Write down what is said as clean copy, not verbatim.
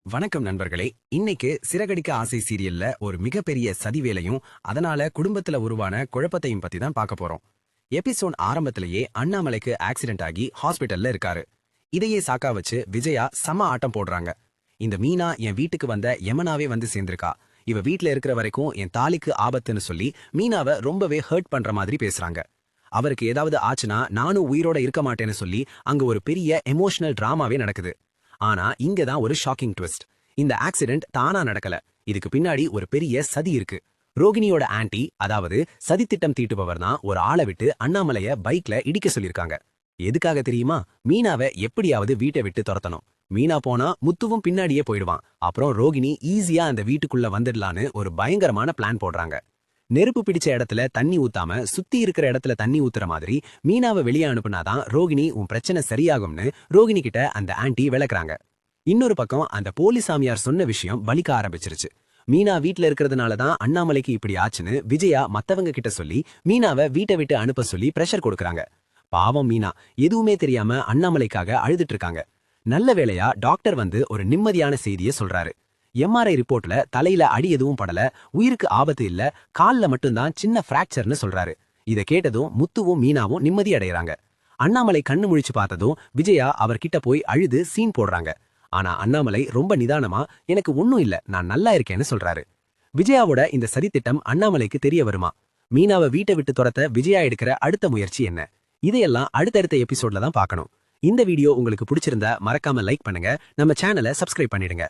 வணக்கம் நண்பர்களே. இன்னைக்கு சிறகடிக்க ஆசை சீரியல்ல ஒரு மிகப்பெரிய சதிவேலையும் அதனால குடும்பத்துல உருவான குழப்பத்தையும் பத்தி தான் பார்க்க போறோம். எபிசோட் ஆரம்பத்திலேயே அண்ணாமலைக்கு ஆக்சிடென்ட் ஆகி ஹாஸ்பிடல்ல இருக்காரு. இதையே சாக்கா வச்சு விஜயா செம ஆட்டம் போடுறாங்க. இந்த மீனா என் வீட்டுக்கு வந்த யமனாவே வந்து சேர்ந்திருக்கா, இவ வீட்ல இருக்கிற வரைக்கும் என் தாலிக்கு ஆபத்துன்னு சொல்லி மீனாவை ரொம்பவே ஹர்ட் பண்ற மாதிரி பேசுறாங்க. அவருக்கு ஏதாவது ஆச்சுன்னா நானும் உயிரோட இருக்க மாட்டேன்னு சொல்லி அங்க ஒரு பெரிய எமோஷனல் டிராமாவே நடக்குது. ஆனா இங்க தான் ஒரு ஷாக்கிங் ட்விஸ்ட். இந்த ஆக்சிடென்ட் தானா நடக்கல, இதுக்கு பின்னாடி ஒரு பெரிய சதி இருக்கு. ரோகிணியோட ஆன்டி, அதாவது சதித்திட்டம் தீட்டுபவர் தான் ஒரு ஆளை விட்டு அண்ணாமலைய பைக்ல இடிக்க சொல்லிருக்காங்க. எதுக்காக தெரியுமா? மீனாவை எப்படியாவது வீட்டை விட்டு துரத்தணும். மீனா போனா முத்துவும் பின்னாடியே போயிடுவான். அப்புறம் ரோகிணி ஈஸியா அந்த வீட்டுக்குள்ள வந்துடலான்னு ஒரு பயங்கரமான பிளான் போடுறாங்க. நெருப்பு பிடிச்ச இடத்துல தண்ணி ஊத்தாம சுத்தி இருக்கிற இடத்துல தண்ணி ஊத்துற மாதிரி மீனாவை வெளியே அனுப்புனாதான் ரோகிணி உன் பிரச்சனை சரியாகும்னு ரோகிணி கிட்ட அந்த ஆன்டி விளக்குறாங்க. இன்னொரு பக்கம் அந்த போலி சாமியார் சொன்ன விஷயம் பலிக்க ஆரம்பிச்சிருச்சு. மீனா வீட்ல இருக்கிறதுனாலதான் அண்ணாமலைக்கு இப்படி ஆச்சுன்னு விஜயா மத்தவங்க கிட்ட சொல்லி மீனாவை வீட்டை விட்டு அனுப்ப சொல்லி பிரஷர் கொடுக்கறாங்க. பாவம் மீனா எதுவுமே தெரியாம அண்ணாமலைக்காக அழுதுட்டு இருக்காங்க. நல்ல வேளையா டாக்டர் வந்து ஒரு நிம்மதியான செய்தியை சொல்றாரு. எம்ஆர்ஐ ரிப்போர்ட்ல தலையில அடி எதுவும் படல, உயிருக்கு ஆபத்து இல்ல, கால்ல மட்டும்தான் சின்ன பிராக்சர்னு சொல்றாரு. இதை கேட்டதும் முத்துவும் மீனாவும் நிம்மதி அடையறாங்க. அண்ணாமலை கண்ணு முழிச்சு பார்த்ததும் விஜயா அவர்கிட்ட போய் அழுது சீன் போடுறாங்க. ஆனா அண்ணாமலை ரொம்ப நிதானமா எனக்கு ஒன்னும் இல்ல, நான் நல்லா இருக்கேன்னு சொல்றாரு. விஜயாவோட இந்த சதித்திட்டம் அண்ணாமலைக்கு தெரிய வருமா? மீனாவை வீட்டை விட்டு துரத்த விஜயா எடுக்கிற அடுத்த முயற்சி என்ன? இதையெல்லாம் அடுத்தடுத்த எபிசோட்ல தான் பார்க்கணும். இந்த வீடியோ உங்களுக்கு பிடிச்சிருந்தா மறக்காம லைக் பண்ணுங்க, நம்ம சேனலை சப்ஸ்கிரைப் பண்ணிடுங்க.